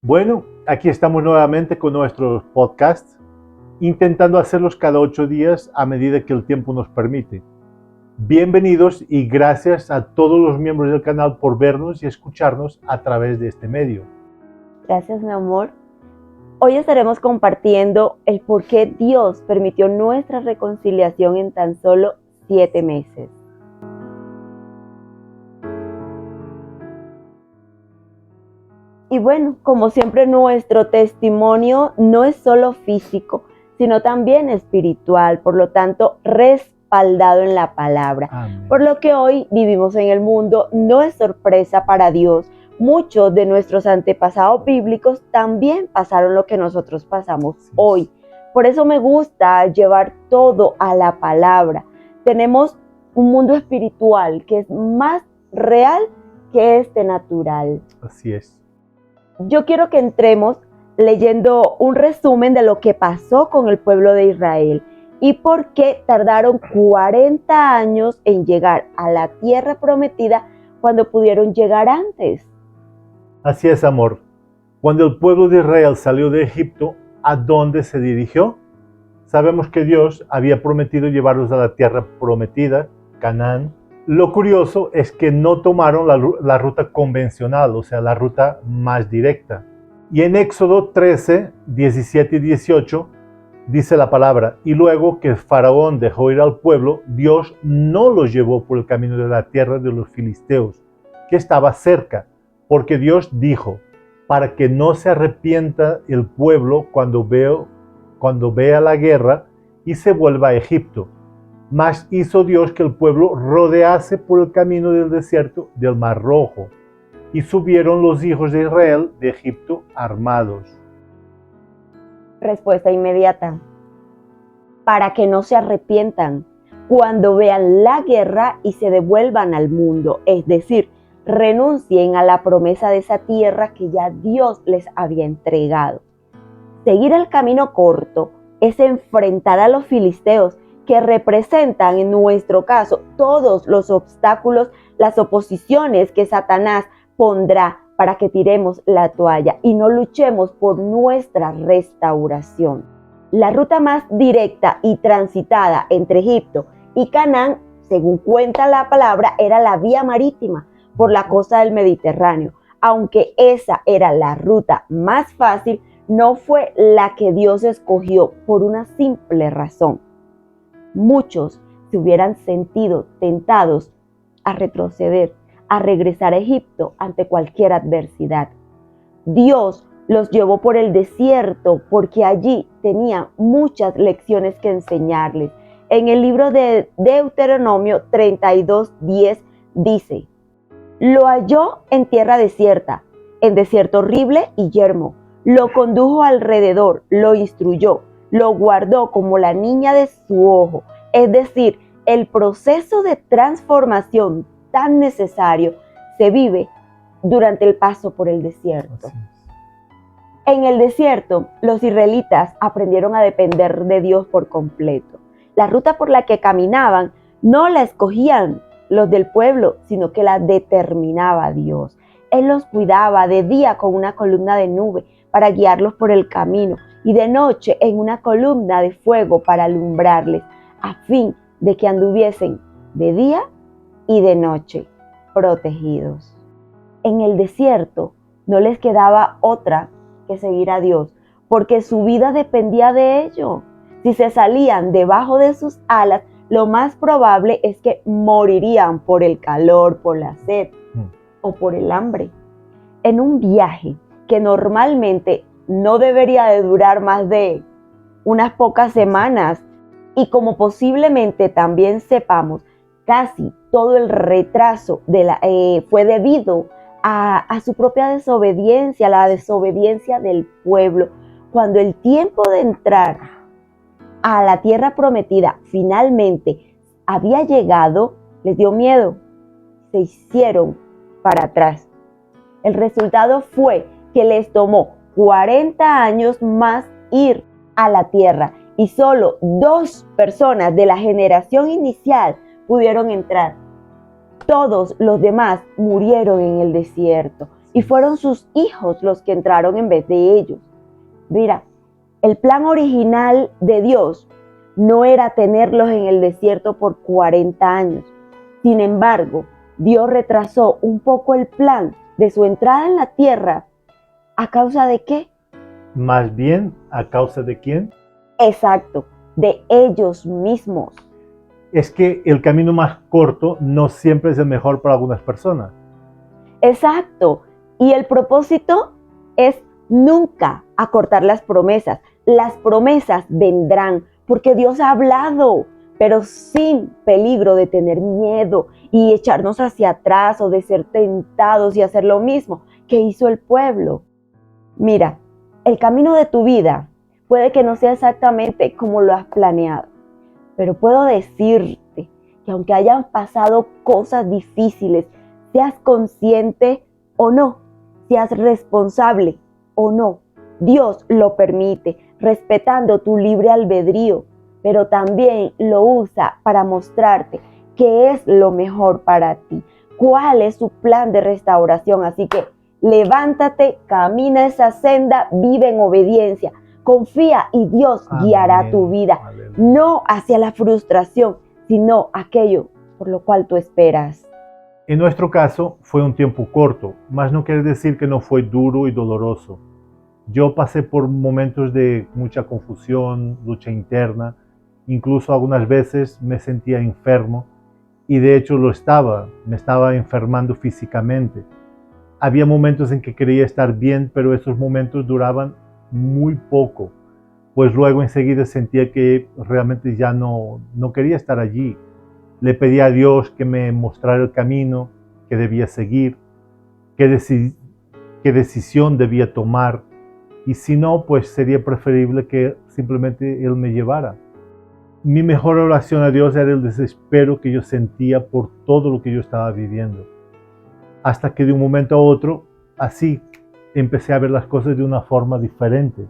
Bueno, aquí estamos nuevamente con nuestros podcasts, intentando hacerlos cada 8 días a medida que el tiempo nos permite. Bienvenidos y gracias a todos los miembros del canal por vernos y escucharnos a través de este medio. Gracias, mi amor. Hoy estaremos compartiendo el por qué Dios permitió nuestra reconciliación en tan solo 7 meses. Y bueno, como siempre, nuestro testimonio no es solo físico, sino también espiritual, por lo tanto, respaldado en la palabra. Amén. Por lo que hoy vivimos en el mundo no es sorpresa para Dios. Muchos de nuestros antepasados bíblicos también pasaron lo que nosotros pasamos hoy. Por eso me gusta llevar todo a la palabra. Tenemos un mundo espiritual que es más real que este natural. Así es. Yo quiero que entremos leyendo un resumen de lo que pasó con el pueblo de Israel y por qué tardaron 40 años en llegar a la tierra prometida cuando pudieron llegar antes. Así es, amor. Cuando el pueblo de Israel salió de Egipto, ¿a dónde se dirigió? Sabemos que Dios había prometido llevarlos a la tierra prometida, Canaán. Lo curioso es que no tomaron la ruta convencional, o sea, la ruta más directa. Y en Éxodo 13, 17 y 18 dice la palabra: y luego que Faraón dejó ir al pueblo, Dios no los llevó por el camino de la tierra de los filisteos, que estaba cerca, porque Dios dijo: para que no se arrepienta el pueblo cuando vea la guerra y se vuelva a Egipto. Mas hizo Dios que el pueblo rodease por el camino del desierto del Mar Rojo, y subieron los hijos de Israel de Egipto armados. Respuesta inmediata: para que no se arrepientan cuando vean la guerra y se devuelvan al mundo, es decir, renuncien a la promesa de esa tierra que ya Dios les había entregado. Seguir el camino corto es enfrentar a los filisteos, que representan en nuestro caso todos los obstáculos, las oposiciones que Satanás pondrá para que tiremos la toalla y no luchemos por nuestra restauración. La ruta más directa y transitada entre Egipto y Canaán, según cuenta la palabra, era la vía marítima por la costa del Mediterráneo. Aunque esa era la ruta más fácil, no fue la que Dios escogió por una simple razón. Muchos se hubieran sentido tentados a retroceder, a regresar a Egipto ante cualquier adversidad. Dios los llevó por el desierto porque allí tenía muchas lecciones que enseñarles. En el libro de Deuteronomio 32:10 dice: lo halló en tierra desierta, en desierto horrible y yermo. Lo condujo alrededor, lo instruyó, lo guardó como la niña de su ojo. Es decir, el proceso de transformación tan necesario se vive durante el paso por el desierto. En el desierto, los israelitas aprendieron a depender de Dios por completo. La ruta por la que caminaban no la escogían los del pueblo, sino que la determinaba Dios. Él los cuidaba de día con una columna de nube para guiarlos por el camino y de noche en una columna de fuego para alumbrarles, a fin de que anduviesen de día y de noche protegidos. En el desierto no les quedaba otra que seguir a Dios, porque su vida dependía de ello. Si se salían debajo de sus alas, lo más probable es que morirían por el calor, por la sed o por el hambre. En un viaje que normalmente no debería de durar más de unas pocas semanas, y como posiblemente también sepamos, casi todo el retraso fue debido a su propia desobediencia, la desobediencia del pueblo. Cuando el tiempo de entrar a la tierra prometida finalmente había llegado, les dio miedo, se hicieron para atrás. El resultado fue que les tomó 40 años más ir a la tierra y solo 2 personas de la generación inicial pudieron entrar. Todos los demás murieron en el desierto. y fueron sus hijos los que entraron en vez de ellos. Mira, el plan original de Dios no era tenerlos en el desierto por 40 años. Sin embargo, Dios retrasó un poco el plan de su entrada en la tierra. ¿A causa de qué? Más bien, ¿a causa de quién? Exacto, de ellos mismos. Es que el camino más corto no siempre es el mejor para algunas personas. Exacto. Y el propósito es nunca acortar las promesas. Las promesas vendrán porque Dios ha hablado, pero sin peligro de tener miedo y echarnos hacia atrás o de ser tentados y hacer lo mismo que hizo el pueblo. Mira, el camino de tu vida puede que no sea exactamente como lo has planeado, pero puedo decirte que aunque hayan pasado cosas difíciles, seas consciente o no, seas responsable o no, Dios lo permite, respetando tu libre albedrío, pero también lo usa para mostrarte qué es lo mejor para ti, cuál es su plan de restauración. Así que levántate, camina esa senda, vive en obediencia, confía y Dios guiará tu vida, no hacia la frustración, sino aquello por lo cual tú esperas. En nuestro caso fue un tiempo corto, mas no quiere decir que no fue duro y doloroso. Yo pasé por momentos de mucha confusión, lucha interna, incluso algunas veces me sentía enfermo y de hecho me estaba enfermando físicamente. Había momentos en que quería estar bien, pero esos momentos duraban muy poco, pues luego enseguida sentía que realmente ya no quería estar allí. Le pedí a Dios que me mostrara el camino que debía seguir, qué decisión debía tomar, y si no, pues sería preferible que simplemente Él me llevara. Mi mejor oración a Dios era el desespero que yo sentía por todo lo que yo estaba viviendo. Hasta que de un momento a otro, así, empecé a ver las cosas de una forma diferente,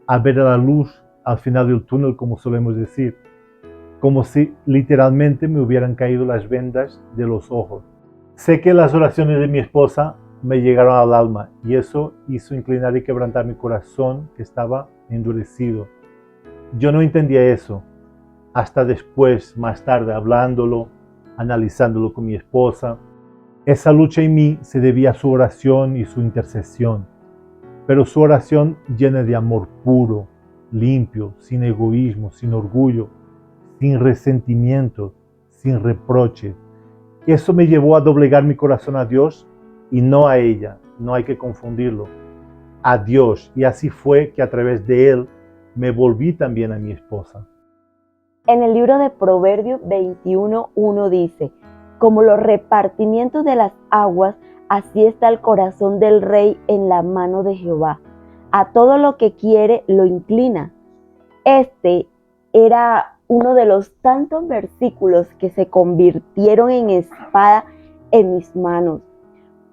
a ver a la luz al final del túnel, como solemos decir, como si literalmente me hubieran caído las vendas de los ojos. Sé que las oraciones de mi esposa me llegaron al alma y eso hizo inclinar y quebrantar mi corazón que estaba endurecido. Yo no entendía eso hasta después, más tarde, hablándolo, analizándolo con mi esposa. Esa lucha en mí se debía a su oración y su intercesión, pero su oración llena de amor puro, limpio, sin egoísmo, sin orgullo, sin resentimiento, sin reproche. Eso me llevó a doblegar mi corazón a Dios y no a ella, no hay que confundirlo, a Dios. Y así fue que a través de Él me volví también a mi esposa. En el libro de Proverbios 21:1 dice: como los repartimientos de las aguas, así está el corazón del rey en la mano de Jehová. A todo lo que quiere lo inclina. Este era uno de los tantos versículos que se convirtieron en espada en mis manos.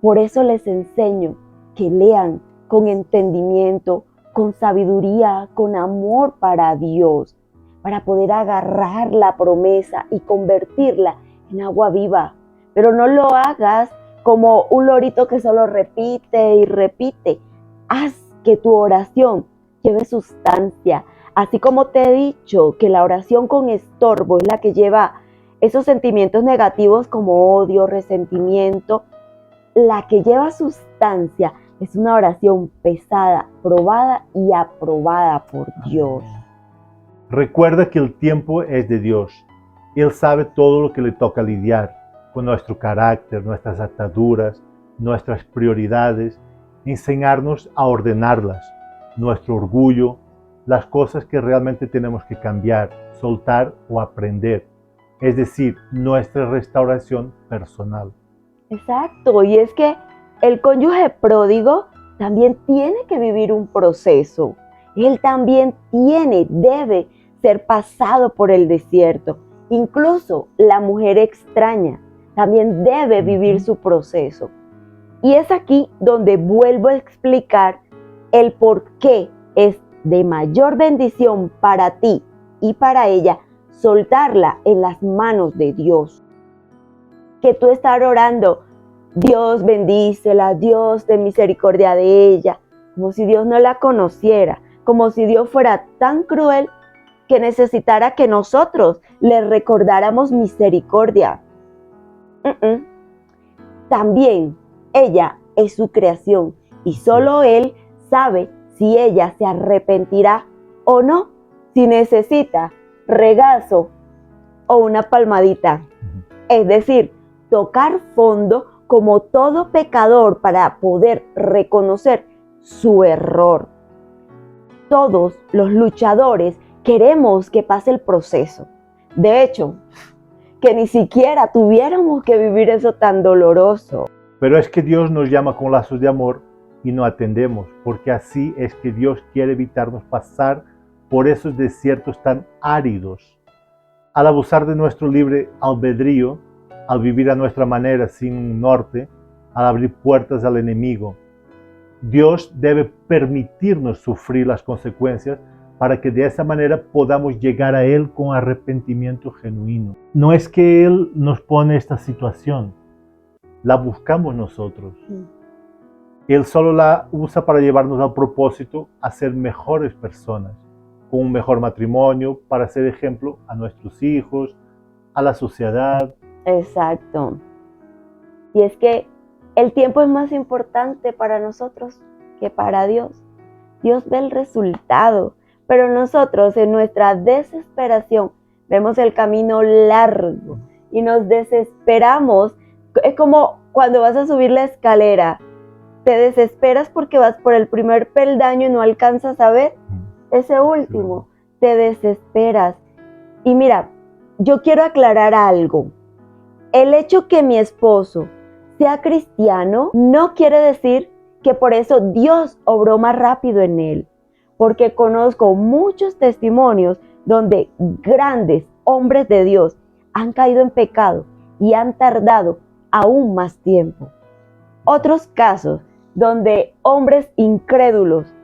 Por eso les enseño que lean con entendimiento, con sabiduría, con amor para Dios, para poder agarrar la promesa y convertirla en agua viva. Pero no lo hagas como un lorito que solo repite y repite. Haz que tu oración lleve sustancia. Así como te he dicho que la oración con estorbo es la que lleva esos sentimientos negativos como odio, resentimiento, la que lleva sustancia es una oración pesada, probada y aprobada por Dios. Recuerda que el tiempo es de Dios. Él sabe todo lo que le toca lidiar con nuestro carácter, nuestras ataduras, nuestras prioridades, enseñarnos a ordenarlas, nuestro orgullo, las cosas que realmente tenemos que cambiar, soltar o aprender, es decir, nuestra restauración personal. Exacto, y es que el cónyuge pródigo también tiene que vivir un proceso. Él también debe ser pasado por el desierto. Incluso la mujer extraña también debe vivir su proceso. Y es aquí donde vuelvo a explicar el por qué es de mayor bendición para ti y para ella soltarla en las manos de Dios. Que tú estar orando Dios bendícela, Dios ten misericordia de ella, como si Dios no la conociera, como si Dios fuera tan cruel que necesitara que nosotros le recordáramos misericordia. También ella es su creación y solo Él sabe si ella se arrepentirá o no, si necesita regazo o una palmadita. Es decir, tocar fondo como todo pecador para poder reconocer su error. Todos los luchadores queremos que pase el proceso. De hecho, que ni siquiera tuviéramos que vivir eso tan doloroso. Pero es que Dios nos llama con lazos de amor y no atendemos, porque así es que Dios quiere evitarnos pasar por esos desiertos tan áridos. Al abusar de nuestro libre albedrío, al vivir a nuestra manera sin un norte, al abrir puertas al enemigo, Dios debe permitirnos sufrir las consecuencias para que de esa manera podamos llegar a Él con arrepentimiento genuino. No es que Él nos pone esta situación, la buscamos nosotros. Él solo la usa para llevarnos al propósito a ser mejores personas, con un mejor matrimonio, para ser ejemplo a nuestros hijos, a la sociedad. Exacto. Y es que el tiempo es más importante para nosotros que para Dios. Dios ve el resultado, pero nosotros en nuestra desesperación vemos el camino largo y nos desesperamos. Es como cuando vas a subir la escalera, te desesperas porque vas por el primer peldaño y no alcanzas a ver ese último, te desesperas. Y mira, yo quiero aclarar algo. El hecho que mi esposo sea cristiano no quiere decir que por eso Dios obró más rápido en él, porque conozco muchos testimonios donde grandes hombres de Dios han caído en pecado y han tardado aún más tiempo. Otros casos donde hombres incrédulos,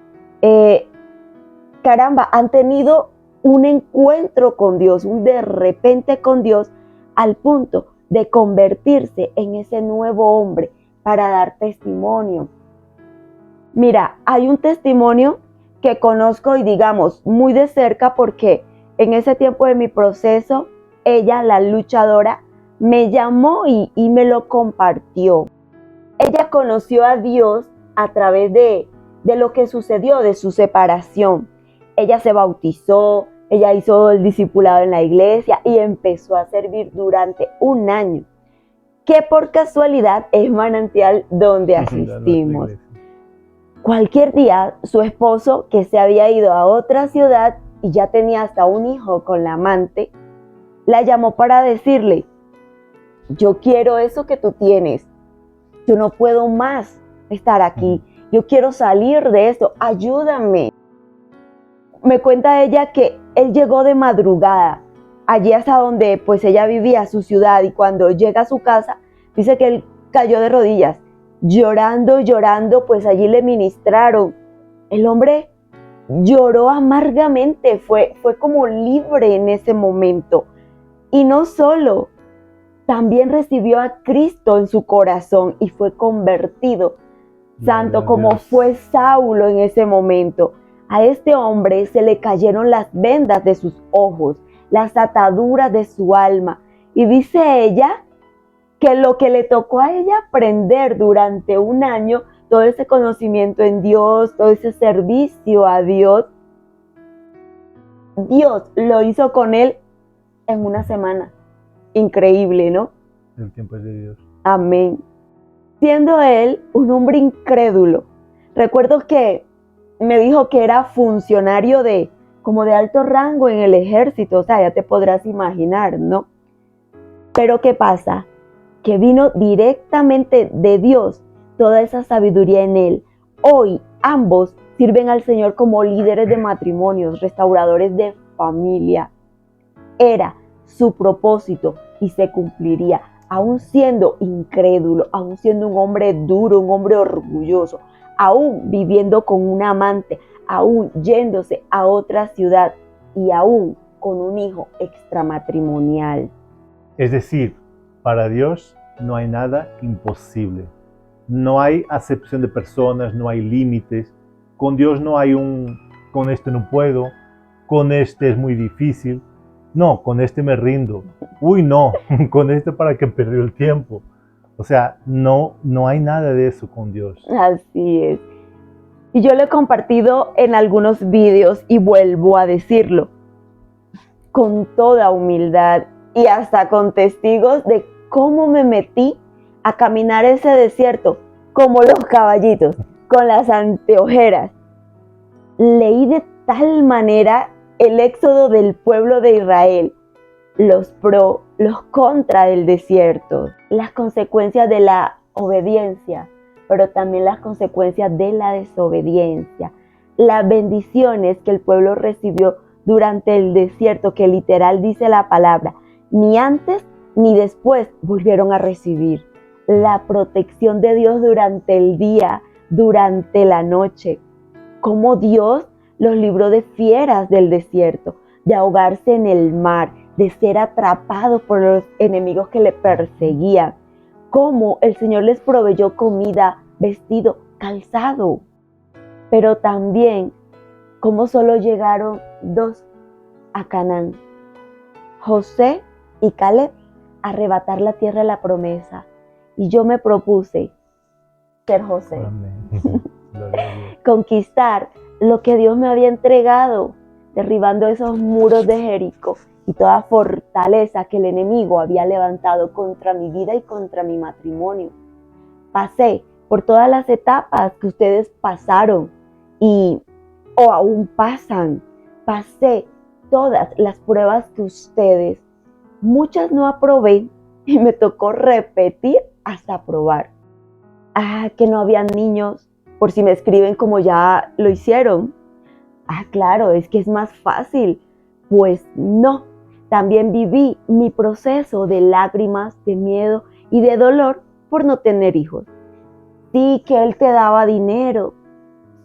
han tenido un encuentro con Dios, un de repente con Dios, al punto de convertirse en ese nuevo hombre para dar testimonio. Mira, hay un testimonio que conozco y digamos muy de cerca porque en ese tiempo de mi proceso, ella, la luchadora, me llamó y me lo compartió. Ella conoció a Dios a través de lo que sucedió, de su separación. Ella se bautizó, ella hizo el discipulado en la iglesia y empezó a servir durante un año, que por casualidad es Manantial donde asistimos. Cualquier día, su esposo, que se había ido a otra ciudad y ya tenía hasta un hijo con la amante, la llamó para decirle: yo quiero eso que tú tienes, yo no puedo más estar aquí, yo quiero salir de esto, ayúdame. Me cuenta ella que él llegó de madrugada, allí hasta donde pues ella vivía, su ciudad, y cuando llega a su casa, dice que él cayó de rodillas, llorando, pues allí le ministraron. El hombre lloró amargamente, fue como libre en ese momento. Y no solo, también recibió a Cristo en su corazón y fue convertido santo, como fue Saulo en ese momento. A este hombre se le cayeron las vendas de sus ojos, las ataduras de su alma. Y dice ella que lo que le tocó a ella aprender durante un año, todo ese conocimiento en Dios, todo ese servicio a Dios, Dios lo hizo con él en una semana. Increíble, ¿no? El tiempo es de Dios. Amén. Siendo él un hombre incrédulo, recuerdo que me dijo que era funcionario como de alto rango en el ejército, o sea, ya te podrás imaginar, ¿no? Pero ¿qué pasa? Que vino directamente de Dios toda esa sabiduría en él. Hoy ambos sirven al Señor como líderes de matrimonios, restauradores de familia. Era su propósito y se cumpliría, aún siendo incrédulo, aún siendo un hombre duro, un hombre orgulloso, aún viviendo con un amante, aún yéndose a otra ciudad y aún con un hijo extramatrimonial. Es decir, para Dios no hay nada imposible. No hay acepción de personas, no hay límites. Con Dios no hay con este no puedo, con este es muy difícil. No, con este me rindo. Uy, no, con este para que perdió el tiempo. O sea, no hay nada de eso con Dios. Así es. Y yo lo he compartido en algunos vídeos y vuelvo a decirlo con toda humildad y hasta con testigos de cómo me metí a caminar ese desierto como los caballitos, con las anteojeras. Leí de tal manera el éxodo del pueblo de Israel, los pro, los contra del desierto, las consecuencias de la obediencia, pero también las consecuencias de la desobediencia, las bendiciones que el pueblo recibió durante el desierto, que literal dice la palabra, ni antes ni después volvieron a recibir, la protección de Dios durante el día, durante la noche, cómo Dios los libró de fieras del desierto, de ahogarse en el mar, de ser atrapados por los enemigos que le perseguían, cómo el Señor les proveyó comida, vestido, calzado, pero también cómo solo llegaron 2 a Canaán, José y Caleb, a arrebatar la tierra de la promesa. Y yo me propuse ser José. Amén. Conquistar lo que Dios me había entregado, derribando esos muros de Jericó y toda fortaleza que el enemigo había levantado contra mi vida y contra mi matrimonio. Pasé por todas las etapas que ustedes pasaron o aún pasan. Pasé todas las pruebas que ustedes, muchas no aprobé y me tocó repetir hasta aprobar. Que no habían niños, por si me escriben como ya lo hicieron. Claro, es que es más fácil. Pues no, también viví mi proceso de lágrimas, de miedo y de dolor por no tener hijos. Sí, que Él te daba dinero,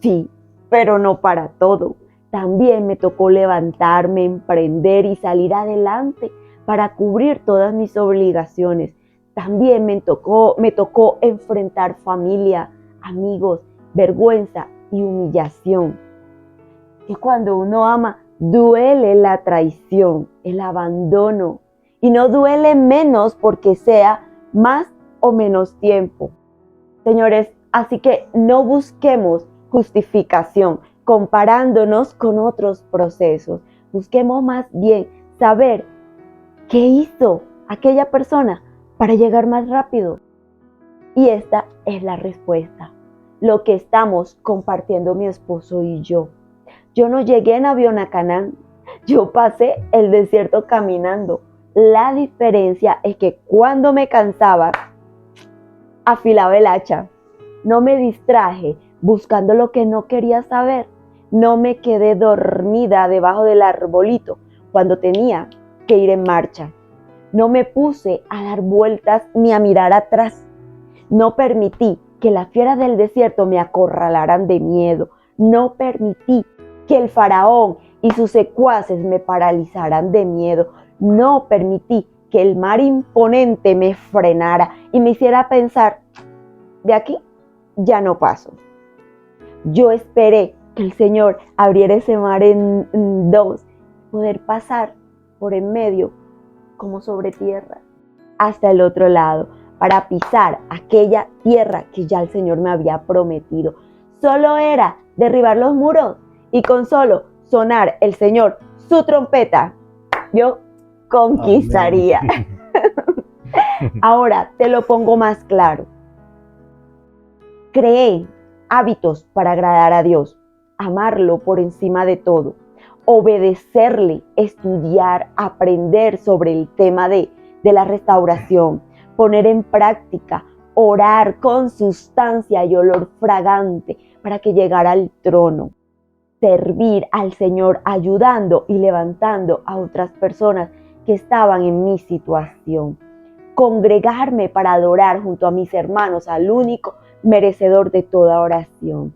sí, pero no para todo. También me tocó levantarme, emprender y salir adelante para cubrir todas mis obligaciones. También me tocó enfrentar familia, amigos, vergüenza y humillación. Que cuando uno ama, duele la traición, el abandono. Y no duele menos porque sea más o menos tiempo. Señores, así que no busquemos justificación comparándonos con otros procesos. Busquemos más bien saber qué hizo aquella persona para llegar más rápido. Y esta es la respuesta, lo que estamos compartiendo mi esposo y yo. Yo no llegué en avión a Canaán, yo pasé el desierto caminando. La diferencia es que cuando me cansaba, afilaba el hacha. No me distraje buscando lo que no quería saber. No me quedé dormida debajo del arbolito cuando tenía que ir en marcha. No me puse a dar vueltas ni a mirar atrás. No permití que las fieras del desierto me acorralaran de miedo. No permití que el faraón y sus secuaces me paralizaran de miedo. No permití que el mar imponente me frenara y me hiciera pensar, de aquí ya no paso. Yo esperé que el Señor abriera ese mar en 2, poder pasar por en medio como sobre tierra hasta el otro lado para pisar aquella tierra que ya el Señor me había prometido. Solo era derribar los muros y con solo sonar el Señor su trompeta, yo conquistaría. Ahora te lo pongo más claro. Creé hábitos para agradar a Dios, amarlo por encima de todo, obedecerle, estudiar, aprender sobre el tema de la restauración, poner en práctica, orar con sustancia y olor fragante para que llegara al trono, servir al Señor ayudando y levantando a otras personas que estaban en mi situación, congregarme para adorar junto a mis hermanos al único merecedor de toda oración,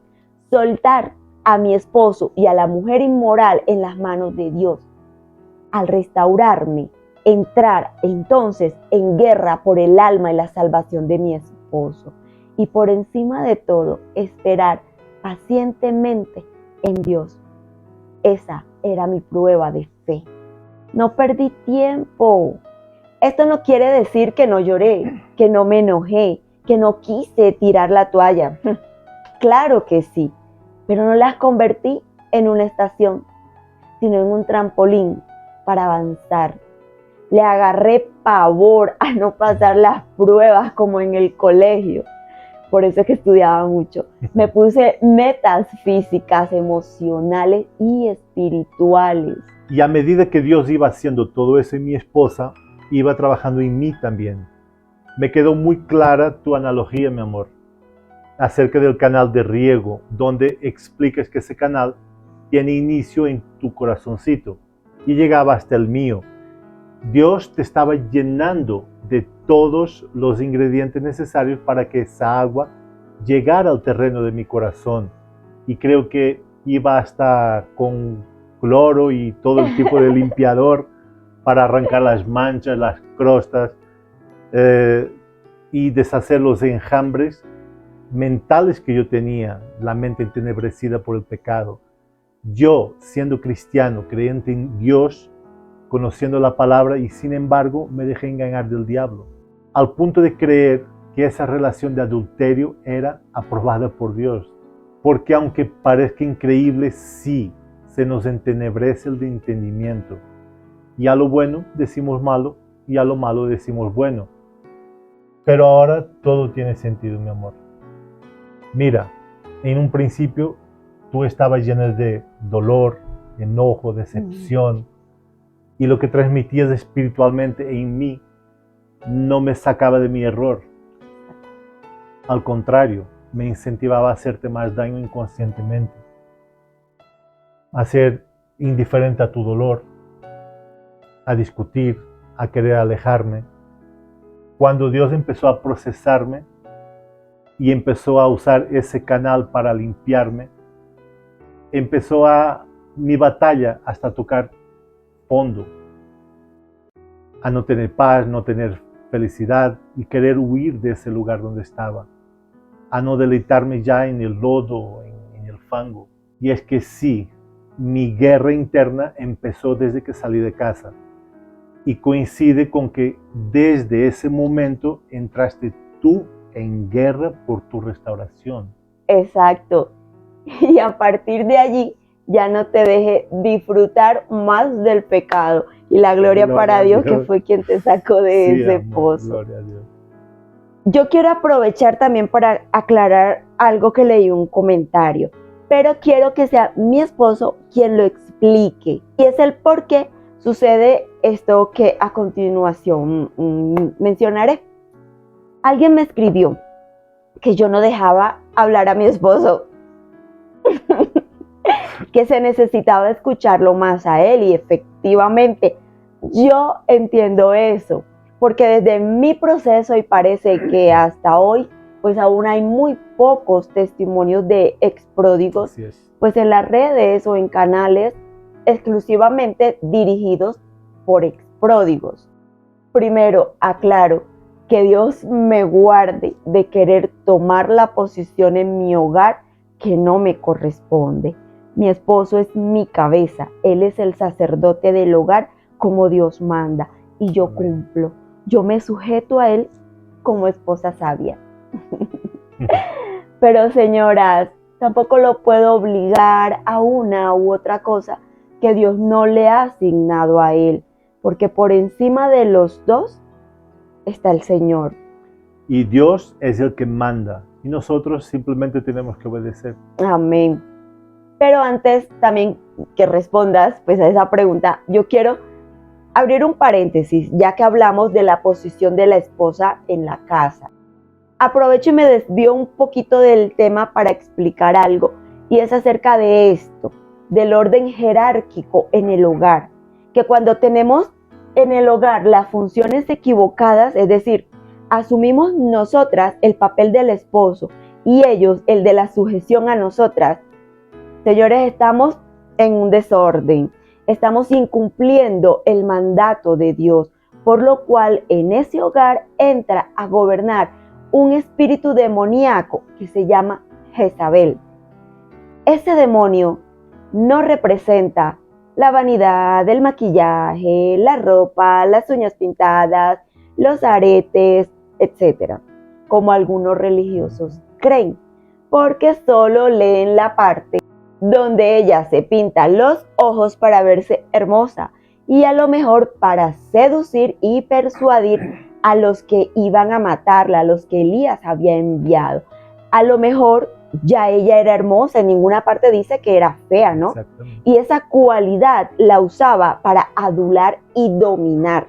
soltar a mi esposo y a la mujer inmoral en las manos de Dios. Al restaurarme, entrar entonces en guerra por el alma y la salvación de mi esposo. Y por encima de todo, esperar pacientemente en Dios. Esa era mi prueba de fe. No perdí tiempo. Esto no quiere decir que no lloré, que no me enojé, que no quise tirar la toalla. Claro que sí, pero no las convertí en una estación, sino en un trampolín para avanzar. Le agarré pavor a no pasar las pruebas como en el colegio. Por eso es que estudiaba mucho. Me puse metas físicas, emocionales y espirituales. Y a medida que Dios iba haciendo todo eso en mi esposa, iba trabajando en mí también. Me quedó muy clara tu analogía, mi amor, acerca del canal de riego, donde explicas que ese canal tiene inicio en tu corazoncito y llegaba hasta el mío. Dios te estaba llenando de todos los ingredientes necesarios para que esa agua llegara al terreno de mi corazón. Y creo que iba hasta con cloro y todo el tipo de limpiador para arrancar las manchas, las crostas y deshacer los enjambres mentales que yo tenía, la mente entenebrecida por el pecado. Yo, siendo cristiano, creyente en Dios, conociendo la palabra, y sin embargo me dejé engañar del diablo, al punto de creer que esa relación de adulterio era aprobada por Dios. Porque aunque parezca increíble, sí, se nos entenebrece el entendimiento. Y a lo bueno decimos malo, y a lo malo decimos bueno. Pero ahora todo tiene sentido, mi amor. Mira, en un principio tú estabas llena de dolor, enojo, decepción, y lo que transmitías espiritualmente en mí no me sacaba de mi error. Al contrario, me incentivaba a hacerte más daño inconscientemente, a ser indiferente a tu dolor, a discutir, a querer alejarme. Cuando Dios empezó a procesarme y empezó a usar ese canal para limpiarme, empezó mi batalla hasta tocar fondo, a no tener paz, no tener felicidad y querer huir de ese lugar donde estaba, a no deleitarme ya en el lodo, en el fango. Y es que sí, mi guerra interna empezó desde que salí de casa y coincide con que desde ese momento entraste tú en guerra por tu restauración. Exacto. Y a partir de allí ya no te deje disfrutar más del pecado. Y la gloria para Dios, que fue quien te sacó de ese pozo. Gloria a Dios. Yo quiero aprovechar también para aclarar algo que leí en un comentario, pero quiero que sea mi esposo quien lo explique. Y es el por qué sucede esto que a continuación mencionaré. Alguien me escribió que yo no dejaba hablar a mi esposo, que se necesitaba escucharlo más a él, y efectivamente yo entiendo eso, porque desde mi proceso, y parece que hasta hoy, pues aún hay muy pocos testimonios de expródigos, pues en las redes o en canales exclusivamente dirigidos por expródigos. Primero, aclaro que Dios me guarde de querer tomar la posición en mi hogar que no me corresponde. Mi esposo es mi cabeza, él es el sacerdote del hogar como Dios manda, y yo cumplo. Yo me sujeto a él como esposa sabia. Pero señoras, tampoco lo puedo obligar a una u otra cosa que Dios no le ha asignado a él, porque por encima de los dos está el Señor. Y Dios es el que manda, y nosotros simplemente tenemos que obedecer. Amén. Pero antes también que respondas pues a esa pregunta, yo quiero abrir un paréntesis, ya que hablamos de la posición de la esposa en la casa. Aprovecho y me desvío un poquito del tema para explicar algo, y es acerca de esto, del orden jerárquico en el hogar, que cuando tenemos en el hogar las funciones equivocadas, es decir, asumimos nosotras el papel del esposo y ellos el de la sujeción a nosotras, señores, estamos en un desorden, estamos incumpliendo el mandato de Dios, por lo cual en ese hogar entra a gobernar un espíritu demoníaco que se llama Jezabel. Ese demonio no representa la vanidad, el maquillaje, la ropa, las uñas pintadas, los aretes, etc., como algunos religiosos creen, porque solo leen la parte donde ella se pinta los ojos para verse hermosa y a lo mejor para seducir y persuadir a los que iban a matarla, a los que Elías había enviado. A lo mejor ya ella era hermosa, en ninguna parte dice que era fea, ¿no? Y esa cualidad la usaba para adular y dominar.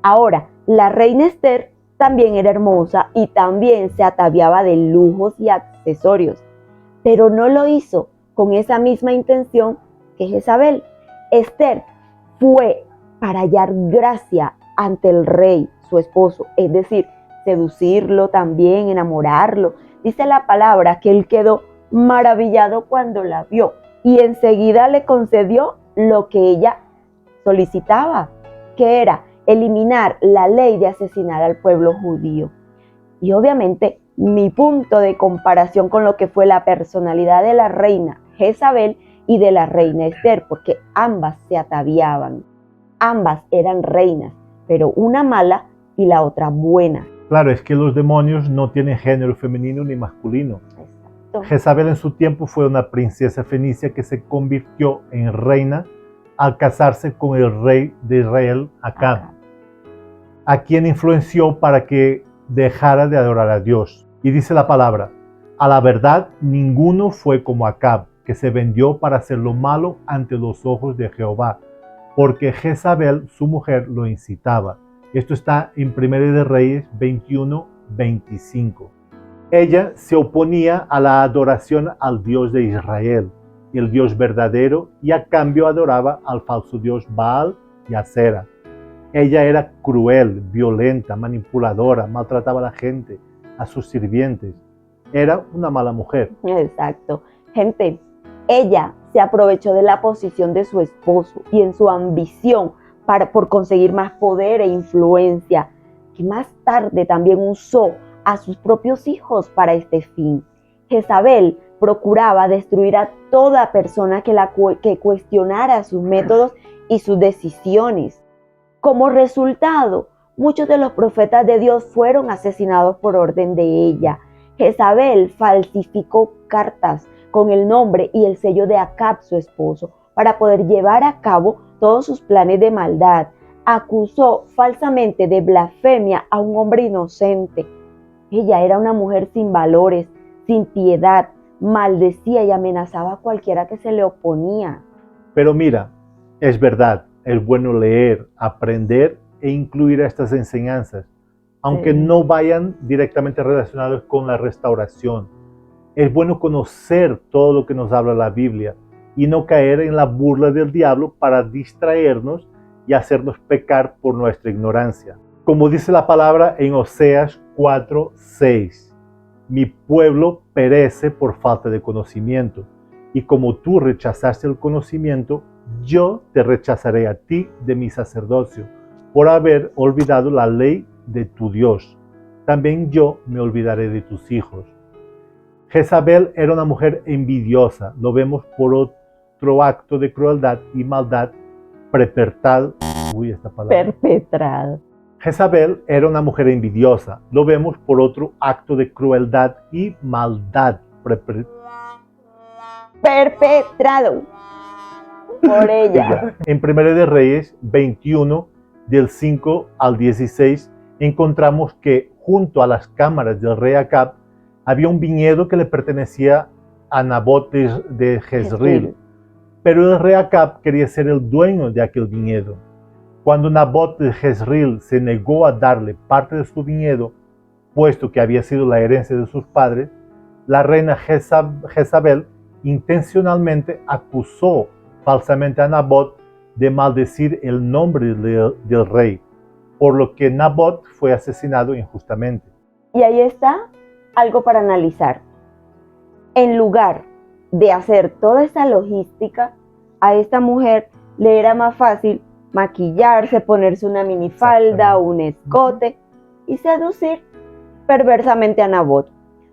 Ahora, la reina Esther también era hermosa y también se ataviaba de lujos y accesorios, pero no lo hizo con esa misma intención que Jezabel. Esther fue para hallar gracia ante el rey, su esposo, es decir, seducirlo también, enamorarlo. Dice la palabra que él quedó maravillado cuando la vio y enseguida le concedió lo que ella solicitaba, que era eliminar la ley de asesinar al pueblo judío. Y obviamente mi punto de comparación con lo que fue la personalidad de la reina Jezabel y de la reina Esther, porque ambas se ataviaban, ambas eran reinas, pero una mala y la otra buena. Claro, es que los demonios no tienen género femenino ni masculino. Exacto. Jezabel en su tiempo fue una princesa fenicia que se convirtió en reina al casarse con el rey de Israel, Acab, a quien influenció para que dejara de adorar a Dios. Y dice la palabra: a la verdad, ninguno fue como Acab, que se vendió para hacer lo malo ante los ojos de Jehová, porque Jezabel, su mujer, lo incitaba. Esto está en 1 de Reyes 21:25. Ella se oponía a la adoración al Dios de Israel, el Dios verdadero, y a cambio adoraba al falso Dios Baal y Asera. Ella era cruel, violenta, manipuladora, maltrataba a la gente, a sus sirvientes. Era una mala mujer. Exacto. Gente, ella se aprovechó de la posición de su esposo y en su ambición por conseguir más poder e influencia, que más tarde también usó a sus propios hijos para este fin. Jezabel procuraba destruir a toda persona que cuestionara sus métodos y sus decisiones. Como resultado, muchos de los profetas de Dios fueron asesinados por orden de ella. Jezabel falsificó cartas con el nombre y el sello de Acab, su esposo, para poder llevar a cabo todos sus planes de maldad. Acusó falsamente de blasfemia a un hombre inocente. Ella era una mujer sin valores, sin piedad, maldecía y amenazaba a cualquiera que se le oponía. Pero mira, es verdad, es bueno leer, aprender e incluir estas enseñanzas, aunque no vayan directamente relacionadas con la restauración. Es bueno conocer todo lo que nos habla la Biblia y no caer en la burla del diablo para distraernos y hacernos pecar por nuestra ignorancia. Como dice la palabra en Oseas 4:6, mi pueblo perece por falta de conocimiento, y como tú rechazaste el conocimiento, yo te rechazaré a ti de mi sacerdocio, por haber olvidado la ley de tu Dios. También yo me olvidaré de tus hijos. Jezabel era una mujer envidiosa, lo vemos por otro acto de crueldad y maldad perpetrado. Jezabel era una mujer envidiosa, lo vemos por otro acto de crueldad y maldad perpetrado por ella. En 1 de Reyes 21, del 5 al 16, encontramos que junto a las cámaras del rey Acab había un viñedo que le pertenecía a Nabot de Jezreel, pero el rey Acab quería ser el dueño de aquel viñedo. Cuando Nabot de Jezreel se negó a darle parte de su viñedo, puesto que había sido la herencia de sus padres, la reina Jezabel intencionalmente acusó falsamente a Nabot de maldecir el nombre del rey, por lo que Nabot fue asesinado injustamente. Y ahí está algo para analizar. En lugar de hacer toda esa logística, a esta mujer le era más fácil maquillarse, ponerse una minifalda, un escote y seducir perversamente a Nabot.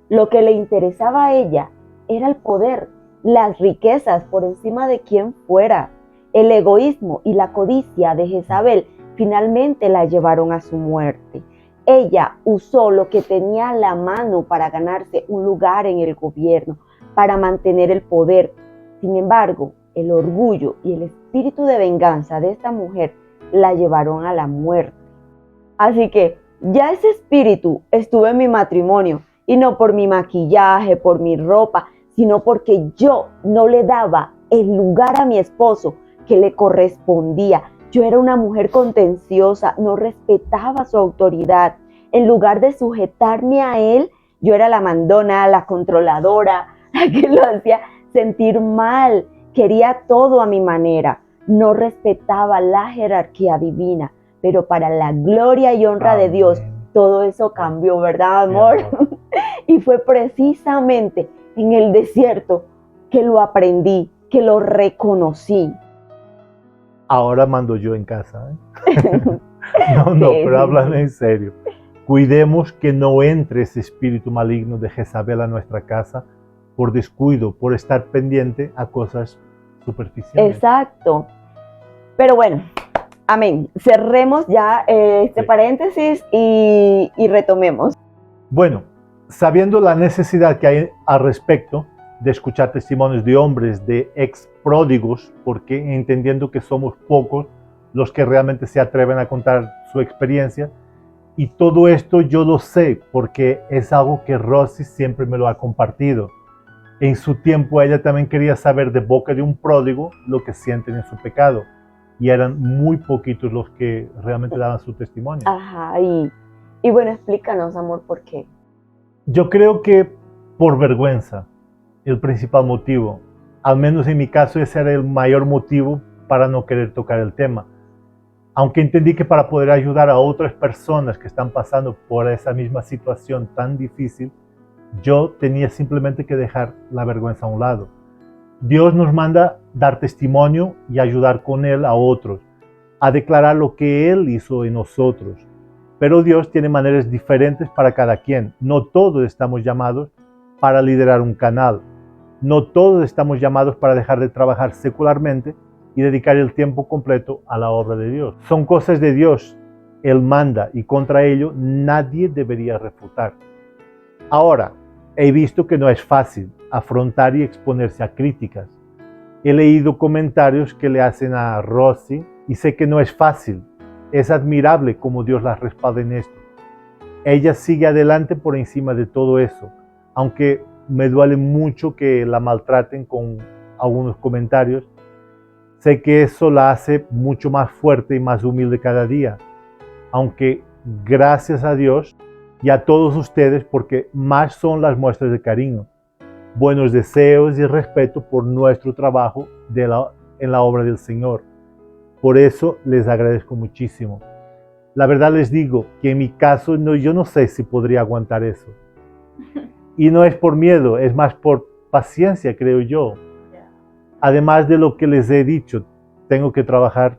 Lo que le interesaba a ella era el poder, las riquezas por encima de quien fuera. El egoísmo y la codicia de Jezabel finalmente la llevaron a su muerte. Ella usó lo que tenía a la mano para ganarse un lugar en el gobierno, para mantener el poder. Sin embargo, el orgullo y el espíritu de venganza de esta mujer la llevaron a la muerte. Así que ya ese espíritu estuvo en mi matrimonio, y no por mi maquillaje, por mi ropa, sino porque yo no le daba el lugar a mi esposo que le correspondía. Yo era una mujer contenciosa, no respetaba su autoridad. En lugar de sujetarme a él, yo era la mandona, la controladora, la que lo hacía sentir mal. Quería todo a mi manera. No respetaba la jerarquía divina. Pero para la gloria y honra de Dios, todo eso cambió, ¿verdad, amor? Y fue precisamente en el desierto que lo aprendí, que lo reconocí. Ahora mando yo en casa, ¿eh? No, pero hablan en serio. Cuidemos que no entre ese espíritu maligno de Jezabel a nuestra casa por descuido, por estar pendiente a cosas superficiales. Exacto. Pero bueno, amén. Cerremos ya este paréntesis y retomemos. Bueno, sabiendo la necesidad que hay al respecto de escuchar testimonios de hombres, de ex pródigos, porque entendiendo que somos pocos los que realmente se atreven a contar su experiencia, y todo esto yo lo sé porque es algo que Rosy siempre me lo ha compartido. En su tiempo ella también quería saber de boca de un pródigo lo que sienten en su pecado, y eran muy poquitos los que realmente daban su testimonio. Ajá, y bueno, explícanos, amor, ¿por qué? Yo creo que por vergüenza, el principal motivo. Al menos en mi caso ese era el mayor motivo para no querer tocar el tema. Aunque entendí que para poder ayudar a otras personas que están pasando por esa misma situación tan difícil, yo tenía simplemente que dejar la vergüenza a un lado. Dios nos manda dar testimonio y ayudar con él a otros, a declarar lo que él hizo en nosotros. Pero Dios tiene maneras diferentes para cada quien. No todos estamos llamados para liderar un canal. No todos estamos llamados para dejar de trabajar secularmente y dedicar el tiempo completo a la obra de Dios. Son cosas de Dios. Él manda y contra ello nadie debería refutar. Ahora, he visto que no es fácil afrontar y exponerse a críticas. He leído comentarios que le hacen a Rosy y sé que no es fácil. Es admirable cómo Dios la respalda en esto. Ella sigue adelante por encima de todo eso, aunque me duele mucho que la maltraten con algunos comentarios. Sé que eso la hace mucho más fuerte y más humilde cada día, aunque gracias a Dios y a todos ustedes, porque más son las muestras de cariño, buenos deseos y respeto por nuestro trabajo en la obra del Señor. Por eso les agradezco muchísimo. La verdad les digo que en mi caso yo no sé si podría aguantar eso. Y no es por miedo, es más por paciencia, creo yo. Además de lo que les he dicho, tengo que trabajar.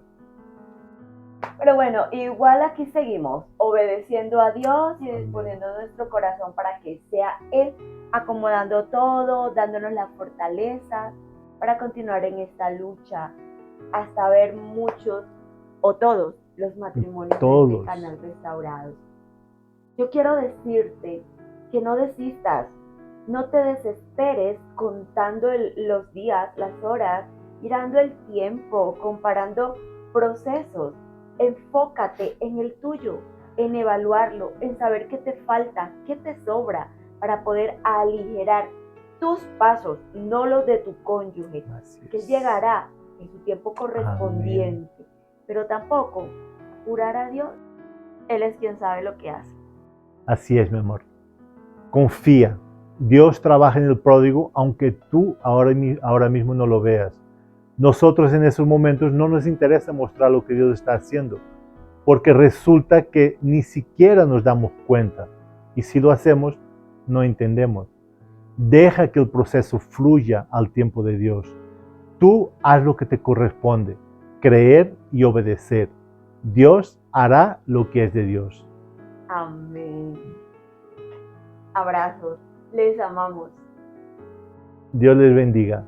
Pero bueno, igual aquí seguimos, obedeciendo a Dios y disponiendo nuestro corazón para que sea Él acomodando todo, dándonos la fortaleza para continuar en esta lucha hasta ver muchos o todos los matrimonios de este canal restaurados. Yo quiero decirte que no desistas, no te desesperes contando los días, las horas, mirando el tiempo, comparando procesos. Enfócate en el tuyo, en evaluarlo, en saber qué te falta, qué te sobra para poder aligerar tus pasos, no los de tu cónyuge, que llegará en su tiempo correspondiente. Amén. Pero tampoco jurar a Dios. Él es quien sabe lo que hace. Así es, mi amor. Confía. Dios trabaja en el pródigo, aunque tú ahora mismo no lo veas. Nosotros en esos momentos no nos interesa mostrar lo que Dios está haciendo, porque resulta que ni siquiera nos damos cuenta. Y si lo hacemos, no entendemos. Deja que el proceso fluya al tiempo de Dios. Tú haz lo que te corresponde. creer y obedecer. Dios hará lo que es de Dios. Amén. Abrazos. Les amamos. Dios les bendiga.